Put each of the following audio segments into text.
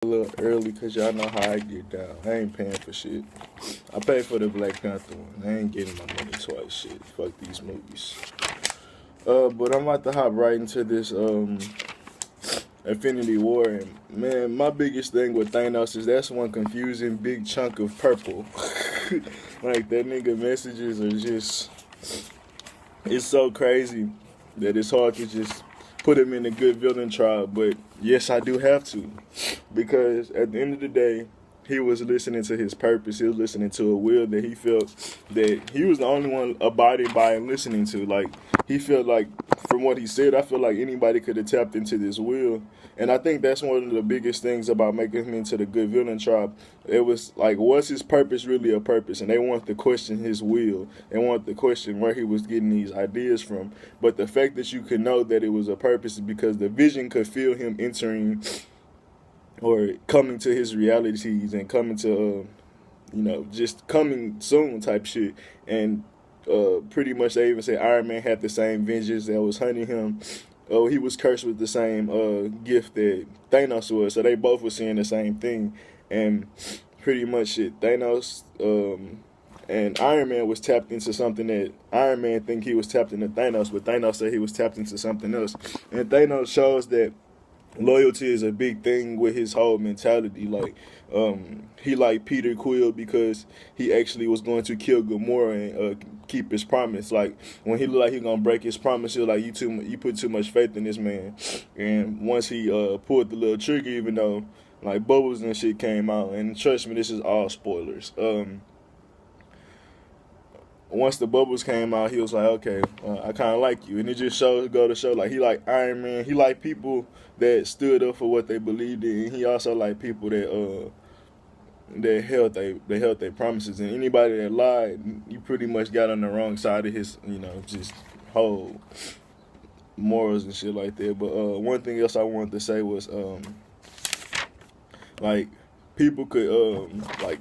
A little early because y'all know how I get down. I ain't paying for shit. I paid for the Black Panther one. I ain't getting my money twice. Shit, fuck these movies. But I'm about to hop right into this Infinity War, and man, my biggest thing with Thanos is that's one confusing big chunk of purple. Like that nigga messages are just, it's so crazy that it's hard to just put him in a good villain tribe. But yes, I do have to, because at the end of the day, he was listening to his purpose. He was listening to a will that he felt that he was the only one abiding by and listening to. Like, he felt like, from what he said, I feel like anybody could have tapped into this will. And I think that's one of the biggest things about making him into the good villain tribe. It was like, was his purpose really a purpose? And they want to question his will. They want to question where he was getting these ideas from. But the fact that you could know that it was a purpose is because the vision could feel him entering or coming to his realities and coming to, just coming soon type shit. And pretty much they even say Iron Man had the same vengeance that was hunting him. Oh, he was cursed with the same gift that Thanos was. So they both were seeing the same thing. And pretty much Thanos and Iron Man was tapped into something that Iron Man think he was tapped into Thanos, but Thanos said he was tapped into something else. And Thanos shows that loyalty is a big thing with his whole mentality. Like, he liked Peter Quill because he actually was going to kill Gamora and keep his promise. Like, when he looked like he gonna break his promise, he was like, you put too much faith in this man. And once he pulled the little trigger, even though like bubbles and shit came out, and trust me, this is all spoilers. Once the bubbles came out, he was like, okay, I kind of like you. And it just go to show, like, he like Iron Man. He like people that stood up for what they believed in. And he also like people that held their promises. And anybody that lied, you pretty much got on the wrong side of his, just whole morals and shit like that. But one thing else I wanted to say was, like, people could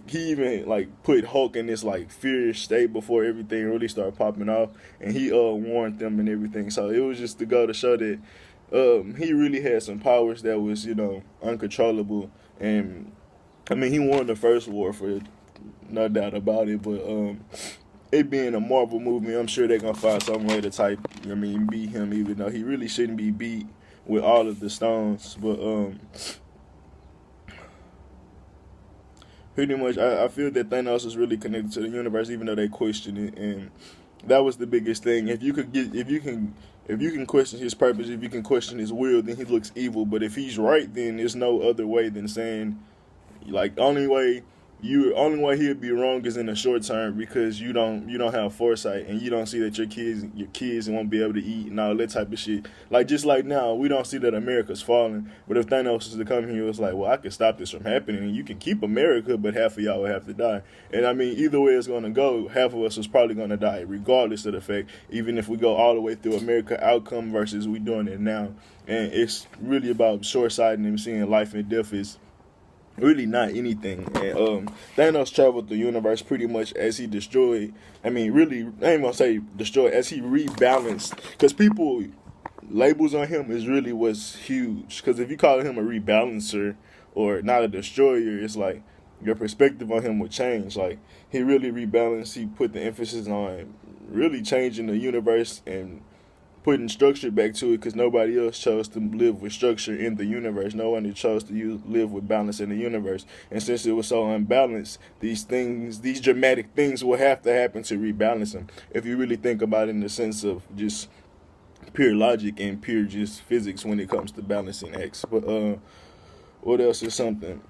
he even like put Hulk in this like fear state before everything really started popping off, and he warned them and everything. So it was just to go to show that he really had some powers that was uncontrollable. And I mean, he won the first war, for no doubt about it. But it being a Marvel movie, I'm sure they're gonna find some way to beat him, even though he really shouldn't be beat with all of the stones. But pretty much, I feel that Thanos is really connected to the universe, even though they question it, and that was the biggest thing. If you can question his purpose, if you can question his will, then he looks evil. But if he's right, then there's no other way than saying, like, only way he'd be wrong is in the short term, because you don't have foresight, and you don't see that your kids won't be able to eat and all that type of shit. Like, just like now, we don't see that America's falling. But if Thanos was to come here, it's like, well, I can stop this from happening, and you can keep America, but half of y'all will have to die. And I mean, either way it's gonna go, half of us was probably gonna die, regardless of the fact, even if we go all the way through America outcome versus we doing it now. And it's really about short-sighting and seeing life and death is really not anything. And Thanos traveled the universe pretty much as he destroyed. I mean, really, I ain't gonna say destroyed, as he rebalanced. Because people labels on him was huge. Because if you call him a rebalancer or not a destroyer, it's like your perspective on him would change. Like, he really rebalanced. He put the emphasis on really changing the universe and putting structure back to it, because nobody else chose to live with structure in the universe. No one chose to live with balance in the universe. And since it was so unbalanced, these dramatic things will have to happen to rebalance them. If you really think about it in the sense of just pure logic and pure just physics when it comes to balancing X. But what else is something?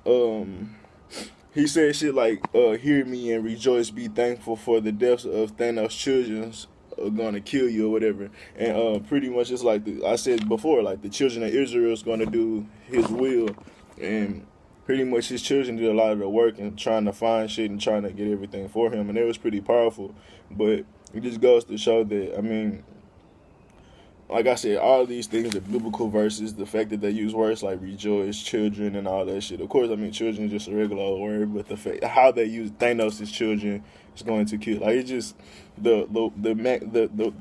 He said shit like, hear me and rejoice, be thankful for the deaths of Thanos' children are gonna kill you or whatever. And pretty much it's like I said before, like the children of Israel is gonna do his will, and pretty much his children did a lot of the work and trying to find shit and trying to get everything for him, and it was pretty powerful. But it just goes to show that, I mean, like I said, all of these things are biblical verses. The fact that they use words like rejoice, children, and all that shit. Of course, I mean, children is just a regular old word, but the fact how they use Thanos' children is going to kill. Like, it's just the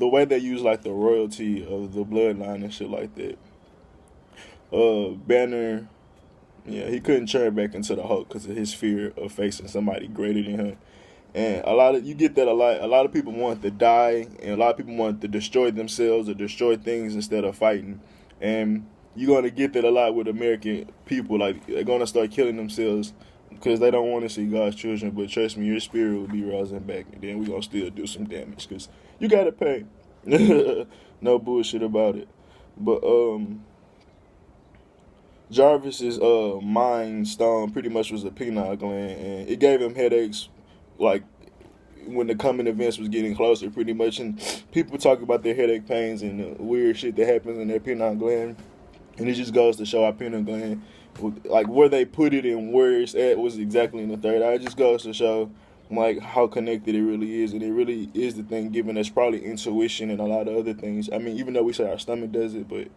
way they use like the royalty of the bloodline and shit like that. Banner Yeah, he couldn't turn back into the Hulk because of his fear of facing somebody greater than him. And you get that a lot. A lot of people want to die, and a lot of people want to destroy themselves or destroy things instead of fighting. And you're gonna get that a lot with American people. Like they're gonna start killing themselves because they don't want to see God's children. But trust me, your spirit will be rising back, and then we're gonna still do some damage because you gotta pay. No bullshit about it. But Jarvis's mind stone pretty much was a pineal gland, and it gave him headaches like when the coming events was getting closer pretty much. And people talk about their headache pains and the weird shit that happens in their pineal gland, and it just goes to show our pineal gland, like where they put it and where it's at was exactly in the third eye. It just goes to show like how connected it really is, and it really is the thing giving us probably intuition and a lot of other things. I mean, even though we say our stomach does it, but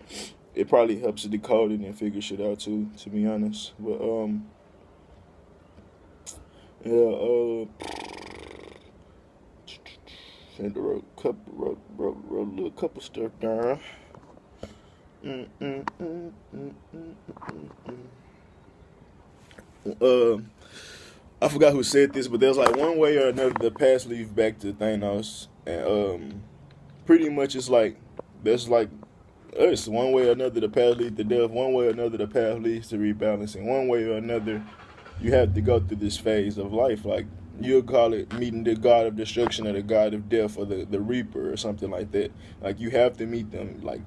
it probably helps to decode it and figure shit out too, to be honest. But yeah, had to wrote a little couple stuff down. I forgot who said this, but there's like one way or another the paths lead back to Thanos, and pretty much it's like there's like us. One way or another the path leads to death. One way or another the path leads to rebalancing. One way or another you have to go through this phase of life. Like you'll call it meeting the god of destruction or the god of death or the reaper or something like that. Like you have to meet them. Like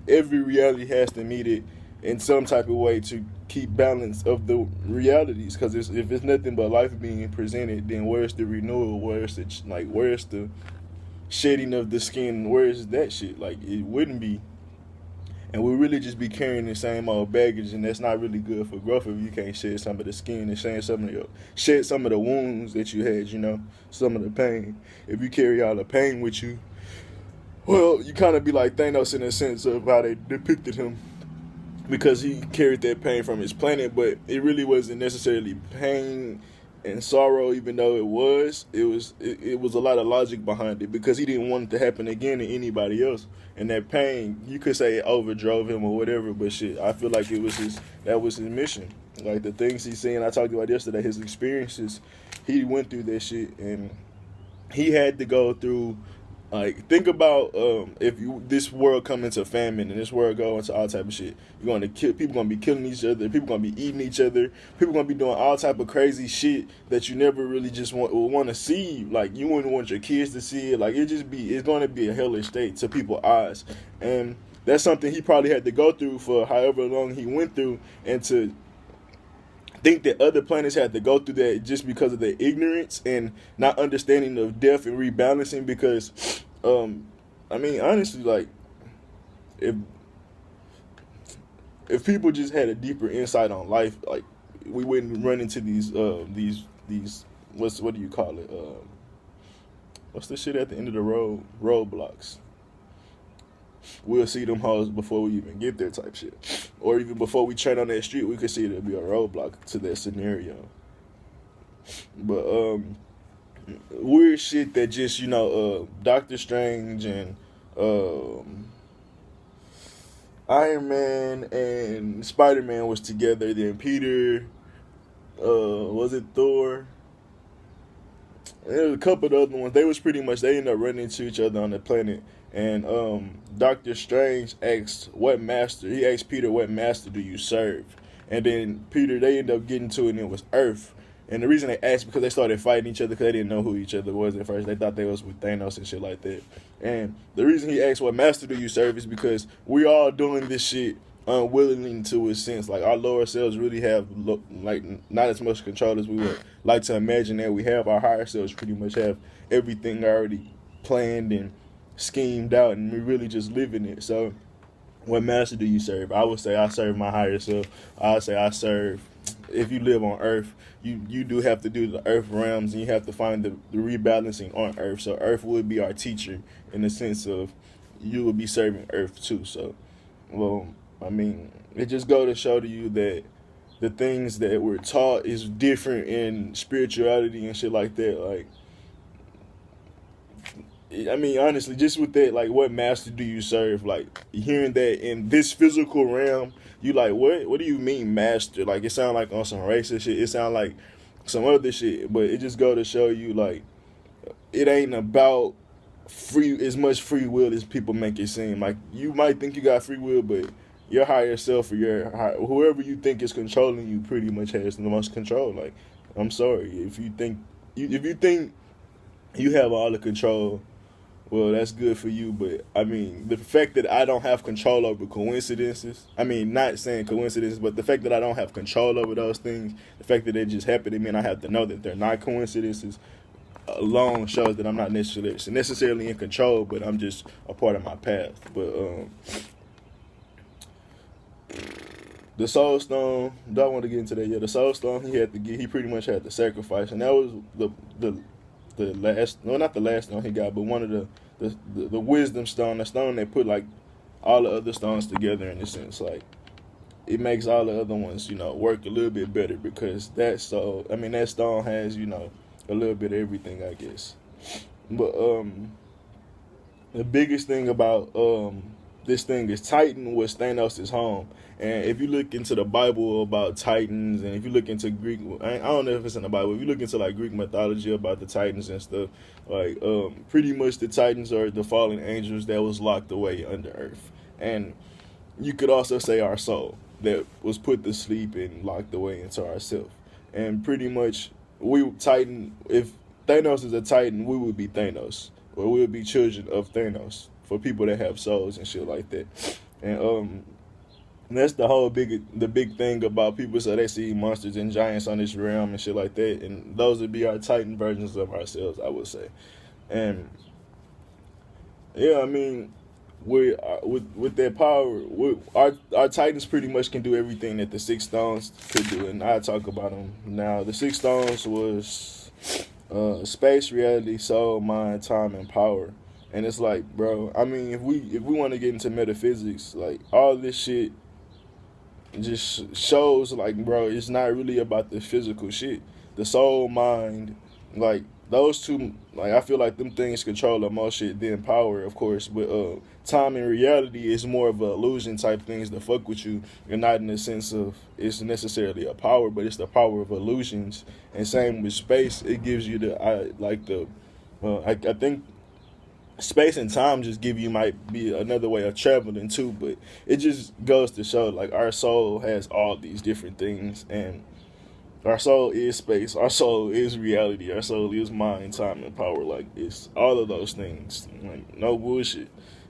every reality has to meet it in some type of way to keep balance of the realities. Because if it's nothing but life being presented, then where's the renewal? Where's the shedding of the skin? Where is that shit? Like it wouldn't be. And we really just be carrying the same old baggage, and that's not really good for growth if you can't shed some of the skin and shed some of the wounds that you had, some of the pain. If you carry all the pain with you, well, you kind of be like Thanos in a sense of how they depicted him, because he carried that pain from his planet, but it really wasn't necessarily pain and sorrow, even though it was a lot of logic behind it, because he didn't want it to happen again to anybody else. And that pain, you could say it overdrove him or whatever, but shit, I feel like that was his mission. Like the things he's saying, I talked about yesterday, his experiences, he went through that shit, and he had to go through. Like, think about this world come into famine and this world go into all type of shit. You're going to kill people, going to be killing each other. People going to be eating each other. People going to be doing all type of crazy shit that you never really just want to see. Like, you wouldn't want your kids to see it. Like, it's going to be a hellish state to people's eyes, and that's something he probably had to go through for however long he went through, and to think that other planets had to go through that just because of their ignorance and not understanding of death and rebalancing. Because, I mean, honestly, like, if people just had a deeper insight on life, like, we wouldn't run into these what do you call it? What's the shit at the end of the road? Roadblocks. We'll see them hoes before we even get there type shit. Or even before we turn on that street, we could see there'll be a roadblock to that scenario. But weird shit that just, Doctor Strange and Iron Man and Spider-Man was together. Then Peter, was it Thor? And there was a couple of the other ones. They ended up running into each other on the planet. And Doctor Strange asked Peter, what master do you serve? And then Peter, they ended up getting to it, and it was Earth. And the reason they asked, because they started fighting each other, because they didn't know who each other was at first. They thought they was with Thanos and shit like that. And the reason he asked, what master do you serve, is because we all doing this shit unwillingly to a sense. Like, our lower selves really have, like, not as much control as we would like to imagine that we have. Our higher selves pretty much have everything already planned and schemed out, and we really just living it. So, what master do you serve? I would say I serve my higher self. I would say I serve, if you live on Earth, you do have to do the Earth realms, and you have to find the rebalancing on Earth. So Earth would be our teacher in the sense of you would be serving Earth too. So, well, I mean, it just go to show to you that the things that we're taught is different in spirituality and shit like that. Like, I mean, honestly, just with that, like, what master do you serve? Like, hearing that in this physical realm, you like, what? What do you mean, master? Like, it sound like on some racist shit. It sound like some other shit. But it just go to show you, like, it ain't about as much free will as people make it seem. Like, you might think you got free will, but your higher self or whoever you think is controlling you pretty much has the most control. Like, I'm sorry if you think you have all the control. Well, that's good for you, but I mean, the fact that I don't have control over coincidences, I mean, not saying coincidences, but the fact that I don't have control over those things, the fact that they just happen to me and I have to know that they're not coincidences, alone shows that I'm not necessarily in control, but I'm just a part of my path. But the Soul Stone, don't want to get into that yet. The Soul Stone he pretty much had to sacrifice, and that was the last, no, not the last stone he got, but one of the wisdom stone, the stone that put like all the other stones together in a sense. Like, it makes all the other ones, work a little bit better because that stone has, a little bit of everything, I guess. But the biggest thing about this thing is Titan was Thanos' home. And if you look into the Bible about Titans, and if you look into Greek, I don't know if it's in the Bible, if you look into like Greek mythology about the Titans and stuff, like pretty much the Titans are the fallen angels that was locked away under earth. And you could also say our soul that was put to sleep and locked away into ourself. And pretty much if Thanos is a Titan, we would be Thanos, or we would be children of Thanos for people that have souls and shit like that. And that's the big thing about people. So they see monsters and giants on this realm and shit like that, and those would be our Titan versions of ourselves, I would say. And yeah, I mean, with their power, our Titans pretty much can do everything that the six stones could do, and I talk about them now. The six stones was space, reality, soul, mind, time, and power. And it's like, bro, I mean, if we want to get into metaphysics, like, all this shit just shows, like, bro, it's not really about the physical shit. The soul, mind, like, those two, like, I feel like them things control the most shit than power, of course. But time and reality is more of an illusion type things to fuck with you, and not in the sense of it's necessarily a power, but it's the power of illusions. And same with space, it gives you I think space and time just might be another way of traveling too, but it just goes to show, like, our soul has all these different things, and our soul is space, our soul is reality, our soul is mind, time, and power. Like, it's all of those things, like, no bullshit.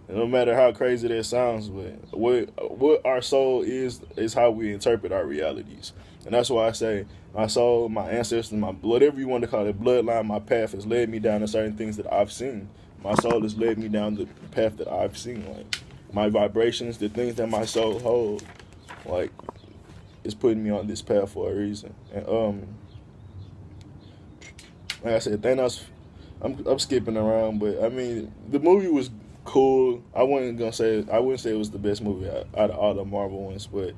And no matter how crazy that sounds, but what our soul is how we interpret our realities. And that's why I say my soul, my ancestors, my whatever you want to call it, bloodline, my path has led me down to certain things that I've seen. My soul has led me down the path that I've seen. Like, my vibrations, the things that my soul holds, like, it's putting me on this path for a reason. And like I said, Thanos, I'm skipping around, but I mean, the movie was cool. I wouldn't say it was the best movie out of all the Marvel ones, but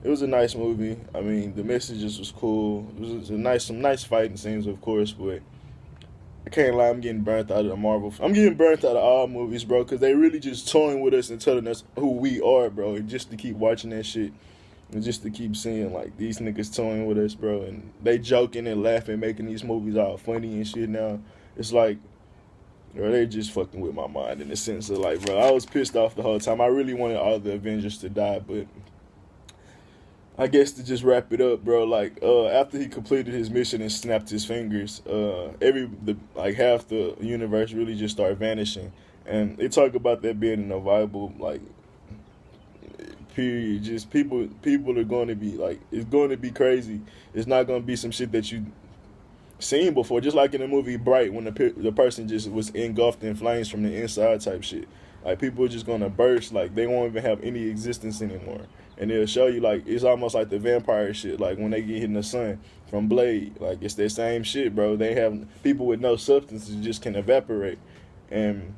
it was a nice movie. I mean, the messages was cool. It was some nice fighting scenes, of course, but I can't lie, I'm getting burnt out of the Marvel. I'm getting burnt out of all movies, bro, because they really just toying with us and telling us who we are, bro, and just to keep watching that shit. And just to keep seeing, like, these niggas toying with us, bro, and they joking and laughing, making these movies all funny and shit now. It's like, bro, they just fucking with my mind in the sense of, like, bro, I was pissed off the whole time. I really wanted all the Avengers to die, but I guess to just wrap it up, bro, like, after he completed his mission and snapped his fingers, half the universe really just started vanishing. And they talk about that being in a viable, like, period. Just people are going to be, like, it's going to be crazy. It's not going to be some shit that you seen before. Just like in the movie Bright, when the person just was engulfed in flames from the inside type shit. Like, people are just going to burst. Like, they won't even have any existence anymore. And they'll show you, like, it's almost like the vampire shit. Like, when they get hit in the sun from Blade. Like, it's that same shit, bro. They have people with no substance that just can evaporate. And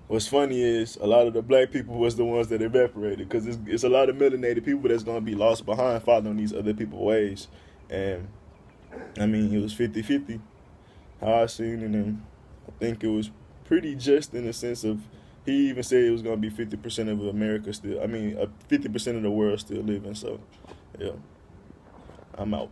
what's funny is a lot of the black people was the ones that evaporated, because it's a lot of melanated people that's going to be lost behind following these other people's ways. And, I mean, it was 50-50 how I seen it, and I think it was pretty just in the sense of he even said it was going to be 50% of America still. I mean, 50% of the world still living. So, yeah, I'm out.